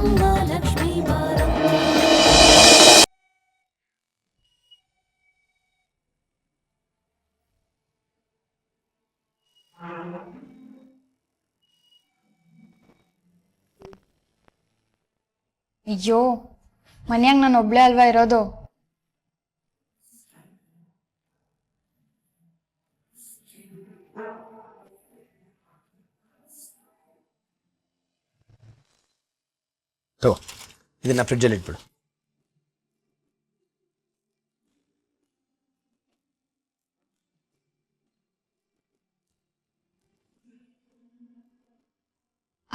ಗಂಗಾಲಕ್ಷ್ಮೀ ಬಾರಮ್ಮ. ಅಯ್ಯೋ, ಮನ್ಯಾಗ ನಾನು ಒಬ್ಳೆ ಅಲ್ವಾ ಇರೋದು. ಇದನ್ನ ಫ್ರಿಡ್ಜಲ್ಲಿ ಇಟ್ಬಿಡು.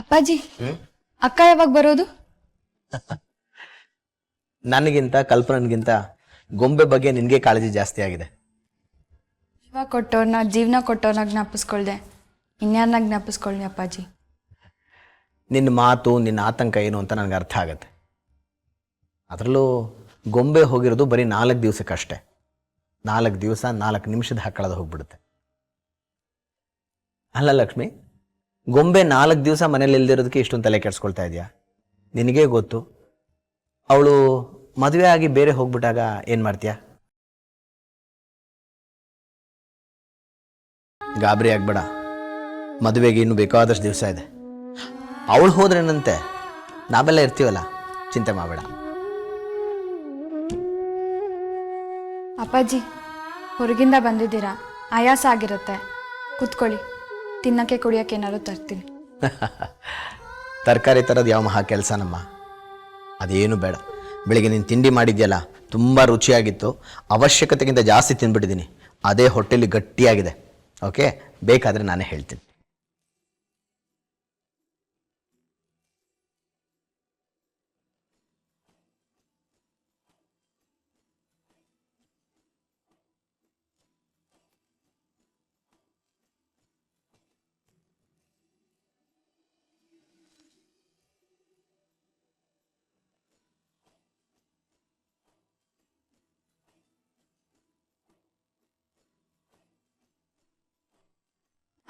ಅಪ್ಪಾಜಿ, ಅಕ್ಕ ಯಾವಾಗ ಬರೋದು? ನನಗಿಂತ ಕಲ್ಪನನ್ಗಿಂತ ಗೊಂಬೆ ಬಗ್ಗೆ ನಿನಗೆ ಕಾಳಜಿ ಜಾಸ್ತಿ ಆಗಿದೆ. ಜೀವ ಕೊಟ್ಟವ್ರನ್ನ, ಜೀವನ ಕೊಟ್ಟವ್ರನ್ನ ಜ್ಞಾಪಿಸ್ಕೊಳ್ದೆ ಇನ್ಯಾರನ್ನ ಜ್ಞಾಪಿಸ್ಕೊಳ್ಳಿ ಅಪ್ಪಾಜಿ. ನಿನ್ನ ಮಾತು, ನಿನ್ನ ಆತಂಕ ಏನು ಅಂತ ನನಗೆ ಅರ್ಥ ಆಗತ್ತೆ. ಅದರಲ್ಲೂ ಗೊಂಬೆ ಹೋಗಿರೋದು ಬರೀ 4 ದಿವಸಕ್ಕಷ್ಟೇ. 4 ದಿವಸ 4 ನಿಮಿಷದ ಹಕ್ಕಳದ ಹೋಗ್ಬಿಡುತ್ತೆ. ಅಲ್ಲ ಲಕ್ಷ್ಮಿ, ಗೊಂಬೆ 4 ದಿವಸ ಮನೇಲಿ ಇಲ್ದಿರೋದಕ್ಕೆ ಇಷ್ಟೊಂದು ತಲೆ ಕೆಡಿಸ್ಕೊಳ್ತಾ ಇದೆಯಾ? ನಿನಗೇ ಗೊತ್ತು. ಅವಳು ಮದುವೆ ಆಗಿ ಬೇರೆ ಹೋಗ್ಬಿಟ್ಟಾಗ ಏನು ಮಾಡ್ತೀಯ? ಗಾಬರಿ ಆಗ್ಬೇಡ, ಮದುವೆಗೆ ಇನ್ನೂ ಬೇಕಾದಷ್ಟು ದಿವಸ ಇದೆ. ಅವಳು ಹೋದ್ರೇನಂತೆ, ನಾವೆಲ್ಲ ಇರ್ತೀವಲ್ಲ, ಚಿಂತೆ ಮಾಡಬೇಡ. ಅಪ್ಪಾಜಿ, ಹೊರಗಿಂದ ಬಂದಿದ್ದೀರಾ, ಆಯಾಸ ಆಗಿರುತ್ತೆ, ಕೂತ್ಕೊಳ್ಳಿ. ತಿನ್ನಕ್ಕೆ ಕುಡಿಯೋಕೆ ಏನಾದ್ರು ತರ್ತೀನಿ. ತರಕಾರಿ ತರೋದು ಯಾವ ಮಹಾ ಕೆಲಸನಮ್ಮ, ಅದೇನು ಬೇಡ. ಬೆಳಿಗ್ಗೆ ನೀನು ತಿಂಡಿ ಮಾಡಿದ್ಯಲ್ಲ, ತುಂಬ ರುಚಿಯಾಗಿತ್ತು. ಅವಶ್ಯಕತೆಗಿಂತ ಜಾಸ್ತಿ ತಿಂದ್ಬಿಟ್ಟಿದ್ದೀನಿ. ಅದೇ ಹೊಟ್ಟೆಲಿ ಗಟ್ಟಿಯಾಗಿದೆ. ಓಕೆ, ಬೇಕಾದರೆ ನಾನೇ ಹೇಳ್ತೀನಿ.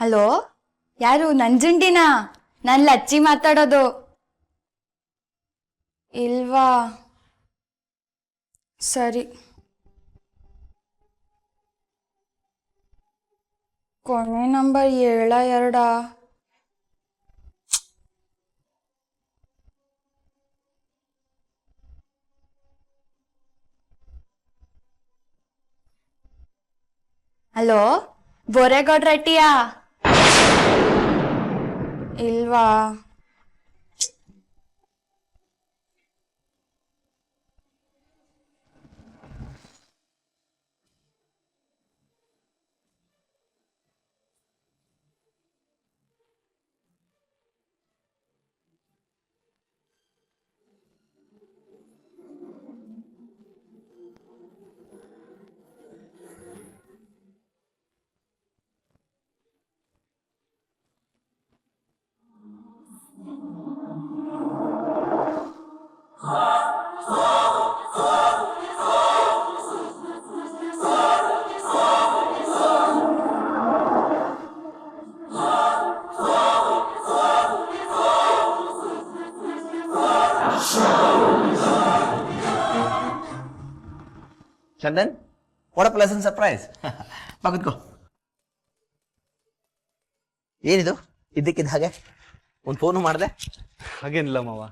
ಹಲೋ, ಯಾರು? ನಂಜುಂಡಿನಾ? ನಾನು ಲಚ್ಚಿ ಮಾತಾಡೋದು. ಇಲ್ವಾ? ಸರಿ. ಕೊನೆ ನಂಬರ್ 72. ಹಲೋ, ಬೋರೇಗೌಡ್ರ ರೆಟ್ಟಿಯಾ? ಇಲ್ವಾ? Chandan, what a pleasant surprise. ಬಾ ಕೂತ್ಕೋ. ಏನಿದು ಇದ್ದಕ್ಕಿದ್ದ ಹಾಗೆ ಒಂದು ಫೋನು ಮಾಡಿದೆ? ಹಾಗೇನಿಲ್ಲ ಮಾವ,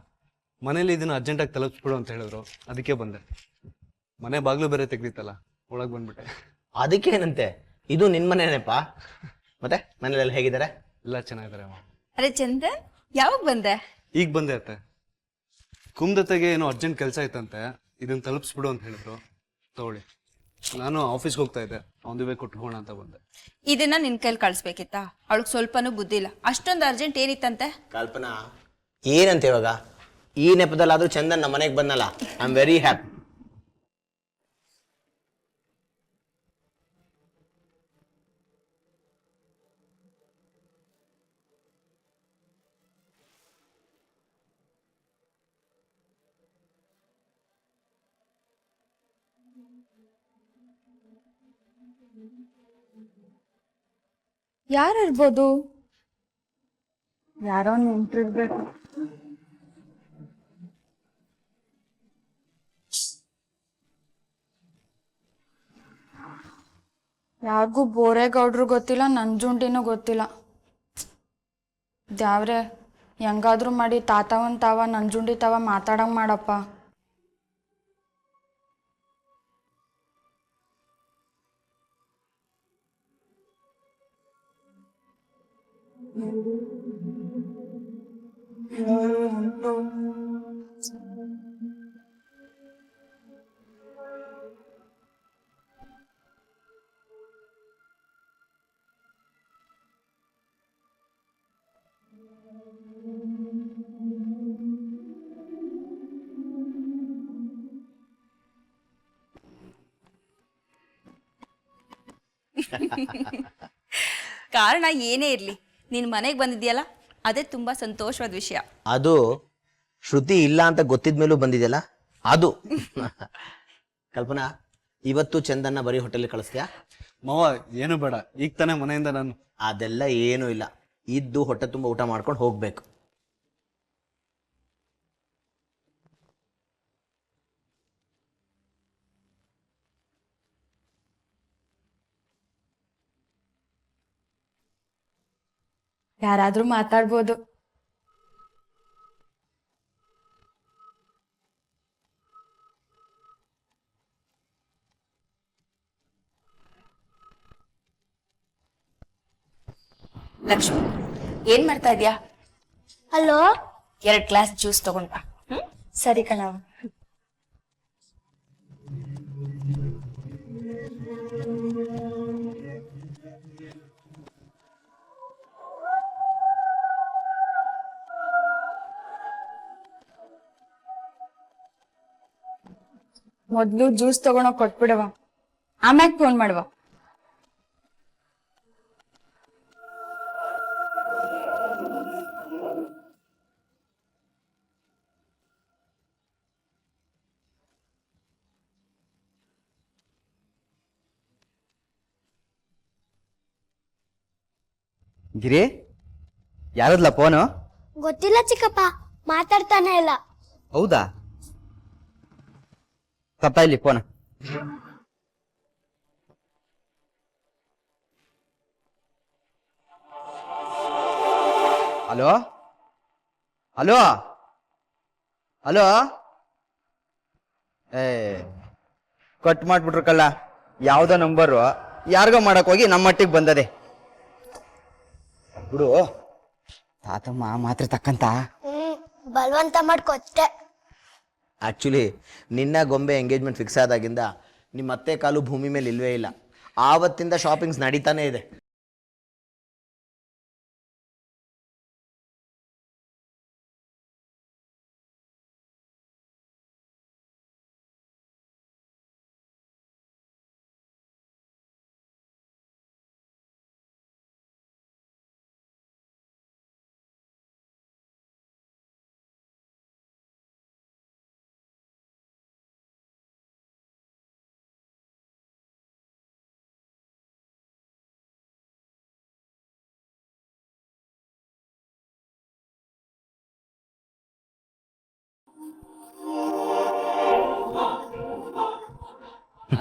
ಮನೇಲಿ ಇದನ್ನು ಅರ್ಜೆಂಟಾಗಿ ತಲುಪಿಸ್ಬಿಡು ಅಂತ ಹೇಳಿದ್ರು, ಅದಕ್ಕೆ ಬಂದೆ. ಮನೆ ಬಾಗಿಲು ಬೇರೆ ತೆಗ್ದಿತ್ತಲ್ಲ, ಒಳಗೆ ಬಂದ್ಬಿಟ್ಟೆ. ಅದಕ್ಕೇನಂತೆ, ಇದು ನಿನ್ನ ಮನೆನೇಪ್ಪ. ಮತ್ತೆ ಮನೇಲೆಲ್ಲ ಹೇಗಿದ್ದಾರೆ? ಎಲ್ಲ ಚೆನ್ನಾಗಿದ್ದಾರೆ ಮಾವ. ಅರೆ ಚಂದ್ರನ್, ಯಾವಾಗ ಬಂದೆ? ಈಗ ಬಂದೆ ಅತ್ತೆ. ಕುಮ್ದತೆಗೆ ಏನೋ ಅರ್ಜೆಂಟ್ ಕೆಲಸ ಇತ್ತಂತೆ, ಇದನ್ನು ತಲುಪಿಸ್ಬಿಡು ಅಂತ ಹೇಳಿದ್ರು. ತಗೊಳ್ಳಿ. ನಾನು ಆಫೀಸ್ಗೆ ಹೋಗ್ತಾ ಇದ್ದೆ, ಆನ್ ದಿ ವೇ ಕೊಟ್ಟು ಹೋಗೋಣ ಅಂತ ಬಂದೆ. ಇದನ್ನ ನಿನ್ ಕೈಲಿ ಕಳಿಸ್ಬೇಕಿತ್ತಾ? ಅವಳಿಗೆ ಸ್ವಲ್ಪನೂ ಬುದ್ಧಿ ಇಲ್ಲ. ಅಷ್ಟೊಂದು ಅರ್ಜೆಂಟ್ ಏನಿತ್ತಂತೆ? ಕಲ್ಪನಾ, ಏನಂತ ಇವಾಗ? ಈ ನೆಪದಲ್ಲಾದ್ರೂ ಚಂದನ್ ನಮ್ಮ ಮನೆಗೆ ಬಂದಲ್ಲ, ಐ ಆಮ್ ವೆರಿ ಹ್ಯಾಪಿ. ಯಾರಿರ್ಬೋದು? ಯಾರೋ ನೆಂಟ್ರಿರ್ಬೇಕು. ಯಾರಿಗೂ ಬೋರೇಗೌಡ್ರು ಗೊತ್ತಿಲ್ಲ ನಂಜುಂಡಿನೂ ಗೊತ್ತಿಲ್ಲ. ದ್ಯಾವ್ರೆ ಹೆಂಗಾದ್ರೂ ಮಾಡಿ ತಾತವನ್ ತಾವ ನಂಜುಂಡಿ ತಾವ ಮಾತಾಡಂಗ್ ಮಾಡಪ್ಪ. ಕಾರಣ ಏನೇ ಇರಲಿ, ನೀನು ಮನೆಗೆ ಬಂದಿದ್ಯಲ್ಲ ಅದೇ ತುಂಬ ಸಂತೋಷವಾದ ವಿಷಯ. ಅದು ಶ್ರುತಿ ಇಲ್ಲ ಅಂತ ಗೊತ್ತಿದ್ಮೇಲೂ ಬಂದಿದೆಯಲ್ಲ ಅದು. ಕಲ್ಪನಾ, ಇವತ್ತು ಚಂದನ್ನ ಬರೀ ಹೋಟೆಲ್ ಕಳಿಸ್ತೀಯಾ? ಮಾವ ಏನು ಬೇಡ, ಈಗ ತಾನೇ ಮನೆಯಿಂದ ನಾನು. ಅದೆಲ್ಲ ಏನೂ ಇಲ್ಲ, ಇದ್ದು ಹೊಟ್ಟೆ ತುಂಬ ಊಟ ಮಾಡ್ಕೊಂಡು ಹೋಗ್ಬೇಕು. ಯಾರಾದ್ರೂ ಮಾತಾಡ್ಬೋದು. ಲಕ್ಷ್ಮಿ, ಏನ್ ಮಾಡ್ತಾ ಇದ್ಯಾ? ಹಲೋ 2 ಗ್ಲಾಸ್ ಜ್ಯೂಸ್ ತಗೊಂಡ್ ಬಾ. ಸರಿ ಕಣವ. ಮೊದ್ಲು ಜ್ಯೂಸ್ ತಗೊಂಡೋಗ್ ಕೊಟ್ಬಿಡವ, ಆಮ್ಯಾಗ ಫೋನ್ ಮಾಡುವ. ಗಿರಿ, ಯಾರದ್ಲ ಫೋನು? ಗೊತ್ತಿಲ್ಲ ಚಿಕ್ಕಪ್ಪ, ಮಾತಾಡ್ತಾನೆ ಇಲ್ಲ. ಹೌದಾ? ತಪ್ಪ ಇಲ್ಲಿ phone. Hello hello hello, cut ಮಾಡ್ಬಿಟ್ರು ಕಳ್ಳ. ಯಾವ್ದೋ ನಂಬರು ಯಾರಿಗೋ ಮಾಡಕ್ ಹೋಗಿ ನಮ್ಮ ಮಟ್ಟಿಗೆ ಬಂದದೆ ಬಿಡು. ತಾತಮ್ಮ ಮಾತ್ರ ತಕ್ಕಂತ ಬಲವಂತ ಮಾಡ್ಕೊತ್ತೆ. ಆ್ಯಕ್ಚುಲಿ ನಿನ್ನ ಗೊಂಬೆ ಎಂಗೇಜ್ಮೆಂಟ್ ಫಿಕ್ಸ್ ಆದಾಗಿಂದ ನಿಮ್ಮ ಅತ್ತೆ ಕಾಲು ಭೂಮಿ ಮೇಲೆ ಇಲ್ವೇ ಇಲ್ಲ. ಆವತ್ತಿಂದ ಶಾಪಿಂಗ್ಸ್ ನಡೀತಾನೆ ಇದೆ.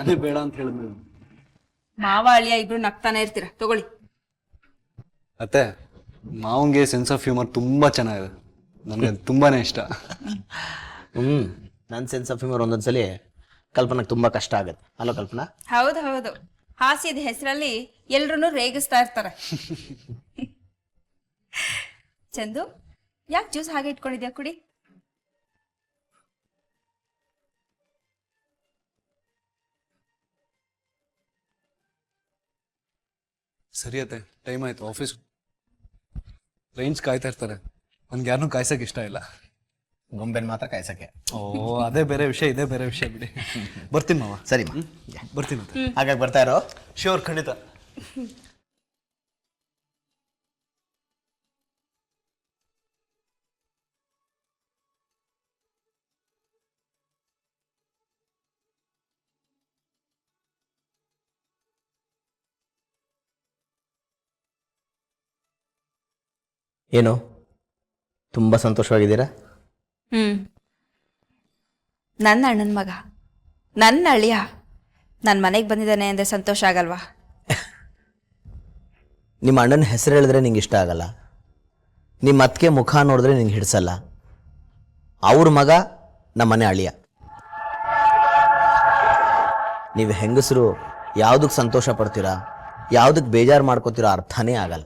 ಅದೇ ಬೇಡ ಅಂತ ಹೇಳಿದ್ಮೇಲೆ ಮಾವ ಅಳಿಯ ಇಬ್ರು ನಗ್ತಾನೆ ಇರ್ತೀರ, ತಗೊಳ್ಳಿ. ಅತ್ತೆ, ಮಾವಂಗೆ ಸೆನ್ಸ್ ಆಫ್ ಹ್ಯೂಮರ್ ತುಂಬಾ ಚೆನ್ನಾಗಿದೆ, ನನಗೆ ತುಂಬಾನೇ ಇಷ್ಟ. ನನ್ನ ಸೆನ್ಸ್ ಆಫ್ ಹ್ಯೂಮರ್ ಒಂದೊಂದ್ಸಲಿ ಕಲ್ಪನಾಗೆ ತುಂಬ ಕಷ್ಟ ಆಗುತ್ತೆ. ಅಲ್ಲ ಕಲ್ಪನಾ? ಹೌದು ಹೌದು, ಹಾಸ್ಯದ ಹೆಸರಲ್ಲಿ ಎಲ್ರೂ ರೇಗಿಸ್ತಾ ಇರ್ತಾರೆ. ಚಂದು, ಯಾಕೆ ಜ್ಯೂಸ್ ಹಾಗೆ ಇಟ್ಕೊಂಡಿದ್ಯಾ? ಕುಡಿ. ಸರಿ ಅತ್ತೆ, ಟೈಮ್ ಆಯ್ತು, ಆಫೀಸ್ ಟ್ರೈನ್ಸ್ ಕಾಯ್ತಾ ಇರ್ತಾರೆ. ನನ್ಗೆ ಯಾರನ್ನೂ ಕಾಯ್ಸಕ್ ಇಷ್ಟ ಇಲ್ಲ. ಗೊಂಬೆನ ಮಾತ್ರ ಕಾಯ್ಸಕ್ಕೆ. ಓ, ಅದೇ ಬೇರೆ ವಿಷಯ, ಇದೇ ಬೇರೆ ವಿಷಯ ಬಿಡಿ. ಬರ್ತೀನಿ ಮಾವ. ಸರಿ ಬರ್ತೀನಿ ಅತ್ತೆ. ಹಾಗಾಗಿ ಬರ್ತಾ ಇರೋ. ಶ್ಯೂರ್, ಖಂಡಿತ. ಏನು ತುಂಬ ಸಂತೋಷವಾಗಿದ್ದೀರಾ? ನನ್ನ ಅಣ್ಣನ ಮಗ, ನನ್ನ ಅಳಿಯ ನನ್ನ ಮನೆಗೆ ಬಂದಿದ್ದಾನೆ ಅಂದರೆ ಸಂತೋಷ ಆಗಲ್ವಾ? ನಿಮ್ಮ ಅಣ್ಣನ ಹೆಸರು ಹೇಳಿದ್ರೆ ನಿಂಗೆ ಇಷ್ಟ ಆಗಲ್ಲ, ನಿಮ್ಮ ಅತ್ತಿಗೆ ಮುಖ ನೋಡಿದ್ರೆ ನಿಂಗೆ ಹಿಡಿಸಲ್ಲ. ಅವ್ರ ಮಗ ನಮ್ಮನೆ ಅಳಿಯ. ನೀವು ಹೆಂಗಸರು ಯಾವುದಕ್ಕೆ ಸಂತೋಷ ಪಡ್ತೀರಾ, ಯಾವುದಕ್ಕೆ ಬೇಜಾರು ಮಾಡ್ಕೋತೀರಾ ಅರ್ಥನೇ ಆಗಲ್ಲ.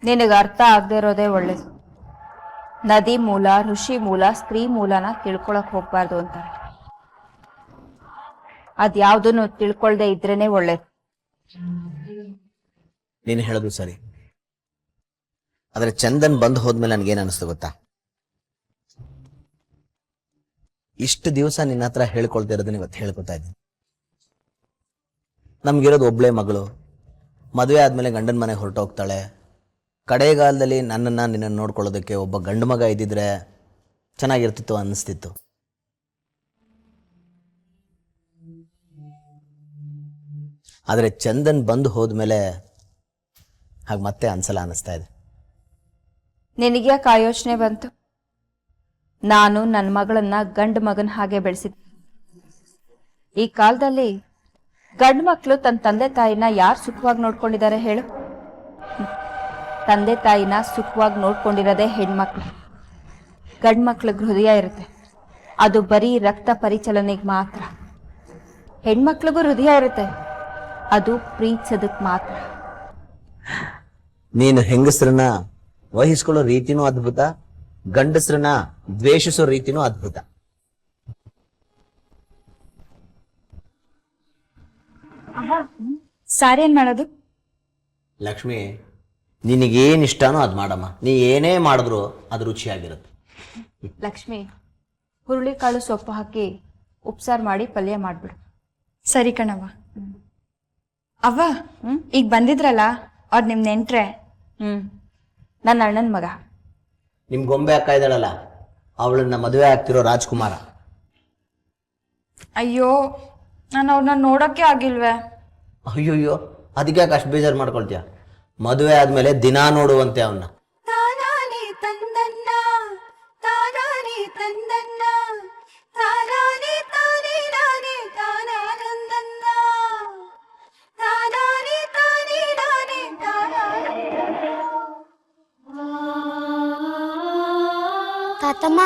ನಿನಗೆ ಅರ್ಥ ಆಗದೆ ಇರೋದೇ ಒಳ್ಳೇದು. ನದಿ ಮೂಲ, ಋಷಿ ಮೂಲ, ಸ್ತ್ರೀ ಮೂಲನ ತಿಳ್ಕೊಳಕ್ ಹೋಗ್ಬಾರ್ದು ಅಂತಾರೆ. ಅದ್ಯಾವುದನ್ನು ತಿಳ್ಕೊಳ್ದೆ ಇದ್ರೇನೆ ಒಳ್ಳೇದು. ನೀನು ಹೇಳೋದು ಸರಿ. ಆದರೆ ಚಂದನ್ ಬಂದು ಹೋದ್ಮೇಲೆ ನನಗೇನು ಅನಿಸ್ತು ಗೊತ್ತಾ? ಇಷ್ಟು ದಿವಸ ನಿನ್ನ ಹತ್ರ ಹೇಳ್ಕೊಳ್ತಾ ಇರೋದನ್ನ ಇವತ್ತು ಹೇಳ್ಕೊತಾ ಇದ್ದೀನಿ. ನಮ್ಗಿರೋದು ಒಬ್ಳೆ ಮಗಳು, ಮದುವೆ ಆದಮೇಲೆ ಗಂಡನ ಮನೆಗೆ ಹೊರಟೋಗ್ತಾಳೆ. ಕಡೆಗಾಲದಲ್ಲಿ ನಿನ್ನನ್ನು ನೋಡ್ಕೊಳ್ಳೋದಕ್ಕೆ ಒಬ್ಬ ಗಂಡು ಮಗ ಇದ್ದಿದ್ರೆ ಚೆನ್ನಾಗಿರ್ತಿತ್ತು ಅನ್ನಿಸ್ತಿತ್ತು. ಆದರೆ ಚಂದನ್ ಬಂದು ಹೋದ್ಮೇಲೆ ಹಾಗೆ ಮತ್ತೆ ಅನ್ಸಲ್ಲ ಅನ್ನಿಸ್ತಾ ಇದೆ. ನಿನಗ್ಯಾಕೆ ಆ ಯೋಚನೆ ಬಂತು? ನಾನು ನನ್ನ ಮಗಳನ್ನ ಗಂಡು ಮಗನ ಹಾಗೆ ಬೆಳೆಸಿದ್ದೆ. ಈ ಕಾಲದಲ್ಲಿ ಗಂಡು ಮಕ್ಕಳು ತನ್ನ ತಂದೆ ತಾಯಿನ ಯಾರು ಸುಖವಾಗಿ ನೋಡ್ಕೊಂಡಿದ್ದಾರೆ ಹೇಳು? ತಂದೆ ತಾಯಿನ ಸುಖವಾಗಿ ನೋಡ್ಕೊಂಡಿರೋದೇ ಹೆಣ್ಮಕ್ಳು. ಗಂಡು ಮಕ್ಳಿಗೆ ಹೃದಯ ಇರುತ್ತೆ, ಅದು ಬರೀ ರಕ್ತ ಪರಿಚಲನೆಗೆ ಮಾತ್ರ. ಹೆಣ್ಮಕ್ಳಿಗೂ ಹೃದಯ ಇರುತ್ತೆ, ಅದು ಪ್ರೀತಿಸೋದಕ್ಕೆ ಮಾತ್ರ. ನೀನು ಹೆಂಗಸರನ್ನ ವಹಿಸ್ಕೊಳ್ಳೋ ರೀತಿನೂ ಅದ್ಭುತ, ಗಂಡಸರನ್ನ ದ್ವೇಷಿಸೋ ರೀತಿನೂ ಅದ್ಭುತ. ಸಾರಿ ಏನ್ ಮಾಡೋದು? ಲಕ್ಷ್ಮಿ, ನಿನಗೇನು ಇಷ್ಟನೋ ಅದು ಮಾಡಮ್ಮ. ನೀ ಏನೇ ಮಾಡಿದ್ರು ಅದು ರುಚಿಯಾಗಿರುತ್ತೆ. ಲಕ್ಷ್ಮಿ, ಹುರುಳಿಕಾಳು ಸೊಪ್ಪು ಹಾಕಿ ಉಪ್ಸಾರು ಮಾಡಿ ಪಲ್ಯ ಮಾಡಿಬಿಡು. ಸರಿ ಕಣವ್ವ. ಅವ್ವ, ಈಗ ಬಂದಿದ್ರಲ್ಲ ಅವ್ರು ನಿಮ್ಮ ನೆಂಟ್ರೆ? ನನ್ನ ಅಣ್ಣನ ಮಗ. ನಿಮ್ ಗೊಂಬೆ ಅಕ್ಕ ಇದ್ದಾಳಲ್ಲ, ಅವಳನ್ನ ಮದುವೆ ಆಗ್ತಿರೋ ರಾಜ್ಕುಮಾರ. ಅಯ್ಯೋ, ನಾನು ಅವ್ರನ್ನ ನೋಡೋಕ್ಕೆ ಆಗಿಲ್ವೇ. ಅಯ್ಯೋಯ್ಯೋ, ಅದಕ್ಕೆ ಯಾಕೆ ಅಷ್ಟು ಬೇಜಾರು ಮಾಡ್ಕೊಳ್ತೀಯ? ಮದುವೆ ಆದ್ಮೇಲೆ ದಿನಾ ನೋಡುವಂತೆ ಅವನ್ನ. ತಾತಮ್ಮ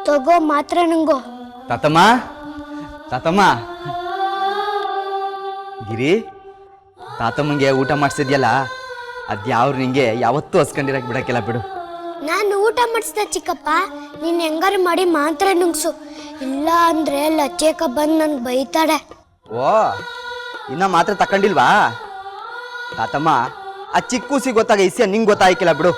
ತಗೋ ಮಾತ್ರ ನಂಗೋ. ತಾತಮ್ಮ, ತಾತಮ್ಮ, ಗಿರಿ, ತಾತಮ್ಮಂಗೆ ಊಟ ಮಾಡಿಸಿದ್ಯಲ್ಲ, ಅದ್ಯಾವ್ರು ನಿಂಗೆ ಯಾವತ್ತೂ ಹಸ್ಕೊಂಡಿರಕ್ ಬಿಡಕ್ಕಿಲ್ಲ ಬಿಡು. ನಾನು ಊಟ ಮಾಡಿಸ್ದೆ ಚಿಕ್ಕಪ್ಪ, ನೀನ್ ಹೆಂಗಾರು ಮಾಡಿ ಮಾತ್ರ ನುಂಗ್ಸು, ಇಲ್ಲ ಅಂದ್ರೆ ಲಚ್ಚೇಕ ಬಂದು ನನ್ಗೆ ಬೈತಾಳೆ. ಓ, ಇನ್ನ ಮಾತ್ರ ತಕೊಂಡಿಲ್ವಾ? ತಾತಮ್ಮ, ಆ ಚಿಕ್ಕ ಕೂಸಿ ಗೊತ್ತಾಗ ಇಸ್ಯ ನಿಂಗೆ ಗೊತ್ತಾಯ್ಕಿಲ್ಲ ಬಿಡು.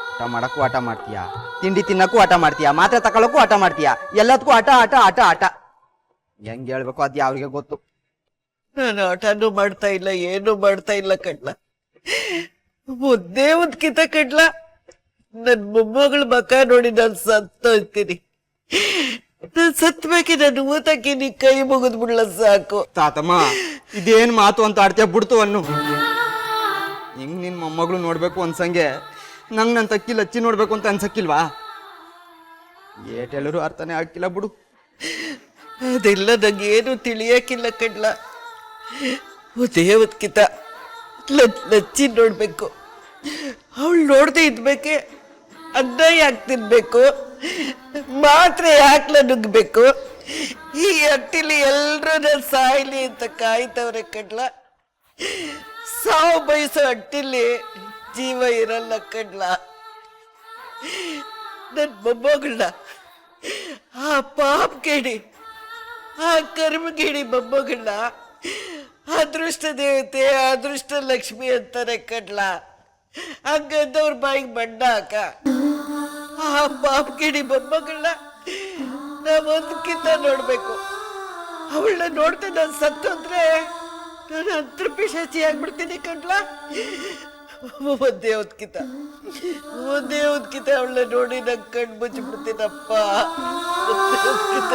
ಊಟ ಮಾಡಕ್ಕೂ ಆಟ ಮಾಡ್ತೀಯ, ತಿಂಡಿ ತಿನ್ನಕ್ಕೂ ಆಟ ಮಾಡ್ತೀಯ, ಮಾತ್ರೆ ತಗೊಳಕ್ಕೂ ಆಟ ಮಾಡ್ತೀಯ, ಎಲ್ಲದಕ್ಕೂ ಆಟ ಆಟ ಆಟ ಆಟ. ಹೆಂಗ್ ಹೇಳ್ಬೇಕು ಅದು ಯಾವ್ರಿಗೆ ಗೊತ್ತು. ನಾನು ಆಟನೂ ಮಾಡ್ತಾ ಇಲ್ಲ, ಏನು ಮಾಡ್ತಾ ಇಲ್ಲ ಕಡ್ಲ. ಮುದ್ದೆ ಉದ್ಕಿತ ಕಡ್ಲ. ನನ್ ಮೊಮ್ಮಗಳ ಮಕ ನೋಡಿ ನಾನು ಸತ್ತೋಯ್ತೀನಿ. ನಾನು ಸತ್ಬೇಕಿ, ನಾನು ಊತಕ್ಕೆ ನೀ ಕೈ ಮುಗಿದ್ ಬಿಡ್ಲ ಸಾಕು. ತಾತಮ್ಮ, ಇದೇನ್ ಮಾತು ಅಂತ ಆಡ್ತೀಯ ಬಿಡ್ತು ಅನ್ನು. ಹಿಂಗ್ ನಿನ್ ಮೊಮ್ಮಗಳು ನೋಡ್ಬೇಕು ಅನ್ಸಂಗೆ ನಂಗ್ ನನ್ ತಕ್ಕಿ ಲಚ್ಚಿ ನೋಡ್ಬೇಕು ಅಂತ ಅನ್ಸಕ್ಕಿಲ್ವಾ? ಏಟ್ ಹೇಳರು ಅರ್ಥನೇ ಆಗ್ತಿಲ್ಲ ಬಿಡು. ಅದೆಲ್ಲ ನಂಗೇನು ತಿಳಿಯಕ್ಕಿಲ್ಲ ಕಡ್ಲ. ಮುದ್ದೆ ಉದ್ಕಿತ ಲಚ್ಚಿ ನೋಡ್ಬೇಕು, ಅವಳು ನೋಡ್ದೆ ಇದ್ಬೇಕೆ. ಅನ್ನ ಯಾಕೆ ತಿನ್ಬೇಕು, ಮಾತ್ರೆ ಯಾಕೆ ನುಗ್ಬೇಕು? ಈ ಅಟ್ಟಿಲಿ ಎಲ್ರೂ ನಾನು ಸಾಯ್ಲಿ ಅಂತ ಕಾಯ್ತವ್ರೆ ಕಡ್ಲ. ಸಾವು ಬಯಸೋ ಅಟ್ಟಿಲಿ ಜೀವ ಇರಲ್ಲ ಕಡ್ಲ. ನನ್ ಮೊಮ್ಮಗಳನ್ನ, ಆ ಪಾಪ್ ಕೇಳಿ, ಆ ಕರ್ಮಗೇಡಿ ಮೊಮ್ಮಗಳನ್ನ ಅದೃಷ್ಟ ದೇವತೆ, ಅದೃಷ್ಟ ಲಕ್ಷ್ಮಿ ಅಂತಾರೆ ಕಡ್ಲ. ಹಂಗಂದವ್ರ ಬಾಯಿಗೆ ಬಣ್ಣ ಹಾಕ. ಆ ಪಾಪ್ಗಿಡಿ ಮೊಮ್ಮಗಳನ್ನ ನಾವೊಂದಕ್ಕಿಂತ ನೋಡ್ಬೇಕು. ಅವಳನ್ನ ನೋಡ್ತಾ ನಾನು ಸತ್ತೋದ್ರೆ ನಾನು ಅಂತರ್ಪಿಶಾಚಿ ಆಗ್ಬಿಡ್ತೀನಿ ಕಡ್ಲ. ಒಂದೇ ಹೊತ್ಕಿತ ಅವಳನ್ನ ನೋಡಿ ನಂಗೆ ಕಣ್ಣು ಮುಚ್ಚಿಬಿಡ್ತೀನಪ್ಪ. ಒಂದೇ ಹೊತ್ಕಿತ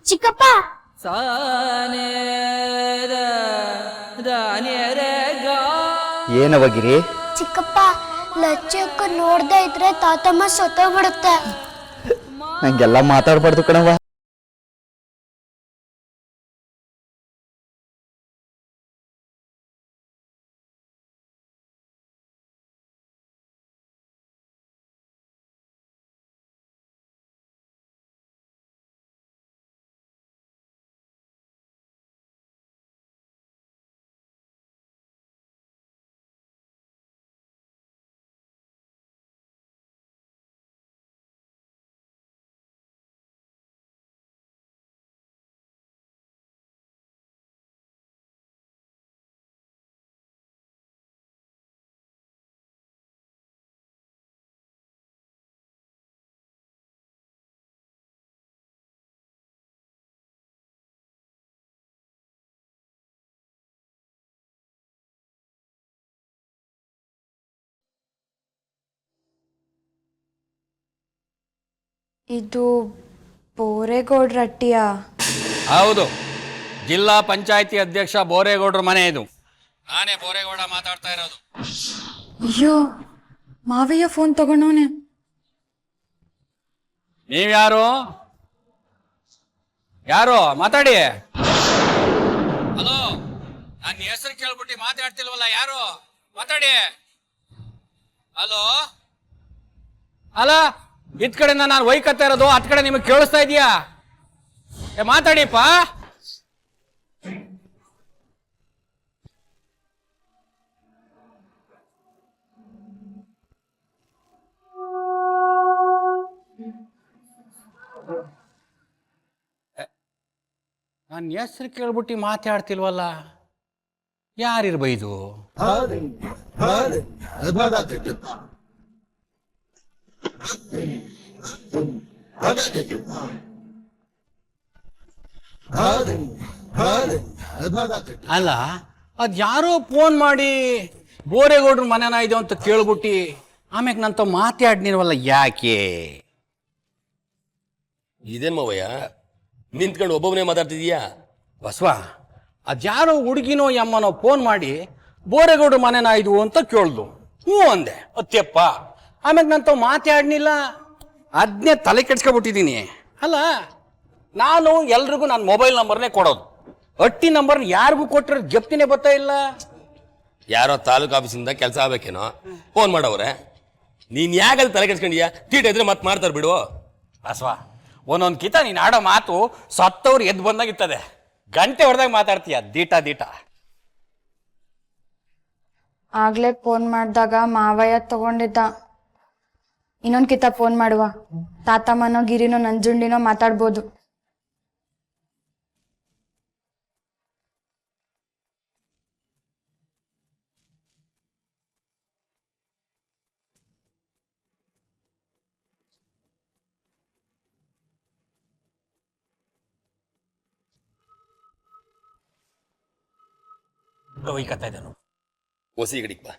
ಚಿಕ್ಕಪ್ಪ ಏನವಗಿರಿ? ಚಿಕ್ಕಪ್ಪ ಲಚ್ಚಿ ಅಕ್ಕ ನೋಡ್ದೆ ಇದ್ರೆ ತಾತಮ್ಮ ಸತ್ತೋಗ್ಬಿಡುತ್ತೆ. ನಂಗೆಲ್ಲ ಮಾತಾಡ್ಬಾರ್ದು ಕಣವ. ಇದು ಬೋರೇಗೌಡ್ರ ಹಟ್ಟಿಯ? ಹೌದು, ಜಿಲ್ಲಾ ಪಂಚಾಯತಿ ಅಧ್ಯಕ್ಷ ಬೋರೇಗೌಡ್ರ ಮನೆ ಇದು. ನಾನೇ ಬೋರೇಗೌಡ ಮಾತಾಡ್ತಾ ಇರೋದು. ಅಯ್ಯೋ, ಮಾವಯ್ಯ ಫೋನ್ ತಗೊಂಡವನೆ. ನೀವ್ಯಾರು? ಯಾರು ಮಾತಾಡಿ? ಹಲೋ, ನನ್ನ ಹೆಸರು ಕೇಳ್ಬಿಟ್ಟು ಮಾತಾಡ್ತಿಲ್ವಲ್ಲ, ಯಾರು ಮಾತಾಡಿ? ಹಲೋ, ಅಲ್ಲ ಇದ್ ಕಡೆಯಿಂದ ನಾನು ಒಯ್ಕತ್ತಾ ಇರೋದು, ಹತ್ ಕಡೆ ನಿಮಗೆ ಕೇಳಿಸ್ತಾ ಇದೀಯಾ? ಮಾತಾಡಿಪ್ಪ. ನನ್ನ ಹೆಸರು ಕೇಳ್ಬಿಟ್ಟು ಮಾತಾಡ್ತಿಲ್ವಲ್ಲ, ಯಾರಿರ್ಬೈದು? ಅಲ್ಲ, ಅದ್ ಯಾರೋ ಫೋನ್ ಮಾಡಿ ಬೋರೇಗೌಡ್ರ ಮನೆನ ಇದೆ ಅಂತ ಕೇಳ್ಬಿಟ್ಟು ಆಮ್ಯಾಗ ನಂತ ಮಾತಾಡ್ನಿಲ್ವಲ್ಲ, ಯಾಕೆ? ಇದೇನ್ ಮಾವಯ್ಯ ನಿಂತ್ಕೊಂಡು ಒಬ್ಬೊಬ್ಬನೇ ಮಾತಾಡ್ತಿದೀಯಾ? ಬಸವ, ಅದ್ಯಾರೋ ಹುಡುಗಿನೋ ಎಮ್ಮನೋ ಫೋನ್ ಮಾಡಿ ಬೋರೇಗೌಡ್ರ ಮನೆನ ಇದು ಅಂತ ಕೇಳ್ದು. ಹ್ಞೂ ಅಂದೆ, ಅತ್ಯಪ್ಪ. ಆಮ್ಯಾಗ ನಂತ ಮಾತಾಡ್ನಿಲ್ಲ, ಅದನ್ನೇ ತಲೆ ಕೆಡ್ಸ್ಕೊಬಿಟ್ಟಿದ್ದೀನಿ. ಅಲ್ಲ, ನಾನು ಎಲ್ರಿಗೂ ನನ್ನ ಮೊಬೈಲ್ ನಂಬರ್ನೇ ಕೊಡೋದು, ಅಟ್ಟಿ ನಂಬರ್ ಯಾರಿಗೂ ಕೊಟ್ಟರೆ ಜಪ್ತಿನೇ ಬರ್ತಾ ಇಲ್ಲ. ಯಾರೋ ತಾಲೂಕು ಆಫೀಸಿಂದ ಕೆಲಸ ಆಗ್ಬೇಕೇನೋ ಫೋನ್ ಮಾಡವ್ರೆ, ನೀನ್ ಯಾಕಲ್ಲಿ ತಲೆ ಕೆಡ್ಸ್ಕೊಂಡಿಯಾ? ತೀಟ ಇದ್ರೆ ಮತ್ತೆ ಮಾಡ್ತಾರೆ ಬಿಡು. ಬಸವ, ಒಂದೊಂದು ಕಿತ ನೀನು ಆಡೋ ಮಾತು ಸತ್ತವ್ರು ಎದ್ದು ಬಂದಾಗಿರ್ತದೆ, ಗಂಟೆ ಹೊಡೆದಾಗ ಮಾತಾಡ್ತೀಯ ದೀಟ ದೀಟ. ಆಗ್ಲೇ ಫೋನ್ ಮಾಡಿದಾಗ ಮಾವಯ್ಯ ತಗೊಂಡಿದ್ದ. ಇನ್ನೊಂದ್ ಕಿತ ಫೋನ್ ಮಾಡುವ, ತಾತಮ್ಮನೋ ಗಿರಿನೋ ನಂಜುಂಡಿನೋ ಮಾತಾಡ್ಬೋದು. ಒಯ್ಕತ್ತಾ ಇದ್ದಾನು. ಹೊಸಿ ಗಡಿಗೆ ಬಾ.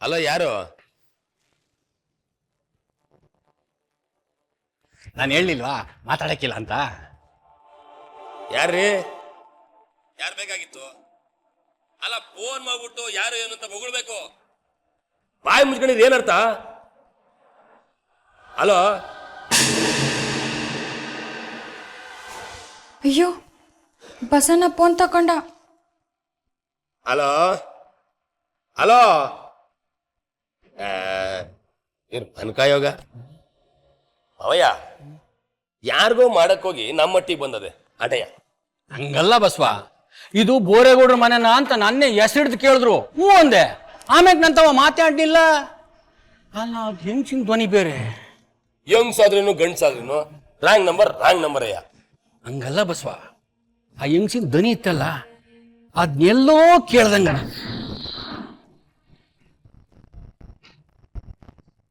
ಅಲ್ಲ, ಯಾರು? ನಾನು ಹೇಳಿಲ್ವಾ ಮಾತಾಡಕ್ಕಿಲ್ಲ ಅಂತ? ಯಾರ್ರೀ? ಯಾರು ಬೇಕಾಗಿತ್ತು? ಅಲ್ಲ, ಫೋನ್ ಮಾಡ್ಬಿಟ್ಟು ಯಾರು ಏನು ಅಂತ ಹೊಗಳ್ಬೇಕು. ಬಾಯಿ ಮುಚ್ಕೊಂಡಿದ್ರೆ ಏನರ್ಥ? ಹಲೋ, ಅಯ್ಯೋ, ಬಸನ್ನ ಫೋನ್ ತಕೊಂಡ. ಹಲೋ ಹಲೋ, ಏನು ಅನ್ಕಾಯೋಗ? ಅವಯ್ಯ ಯಾರಿಗೋ ಮಾಡಕ್ಕೋಗಿ ನಮ್ಮ ಮಟ್ಟಿಗೆ ಬಂದದೆ ಅಟಯ್ಯ. ಹಂಗಲ್ಲ ಬಸವ, ಇದು ಬೋರೇಗೌಡ್ರ ಮನೆನಾ ಅಂತ ನನ್ನೇ ಹೆಸರಿಡ್ದು ಕೇಳಿದ್ರು. ಹ್ಞೂ ಅಂದೆ, ಆಮ್ಯಾಗ ನಂತವ ಮಾತಾಡ್ಲಿಲ್ಲ. ಅಲ್ಲ, ಅದು ಹೆಂಗ್ಸಿನ ಧ್ವನಿ ಬೇರೆ. ಹೆಂಗ್ಸಾದ್ರೇನು ಗಂಡ್ಸಾದ್ರೇನು ರಾಂಗ್ ನಂಬರ್ ಅಯ್ಯ. ಹಂಗಲ್ಲ ಬಸವ, ಆ ಹೆಂಗ್ಸಿನ ಧ್ವನಿ ಇತ್ತಲ್ಲ, ಅದ್ನೆಲ್ಲೋ ಕೇಳ್ದಂಗ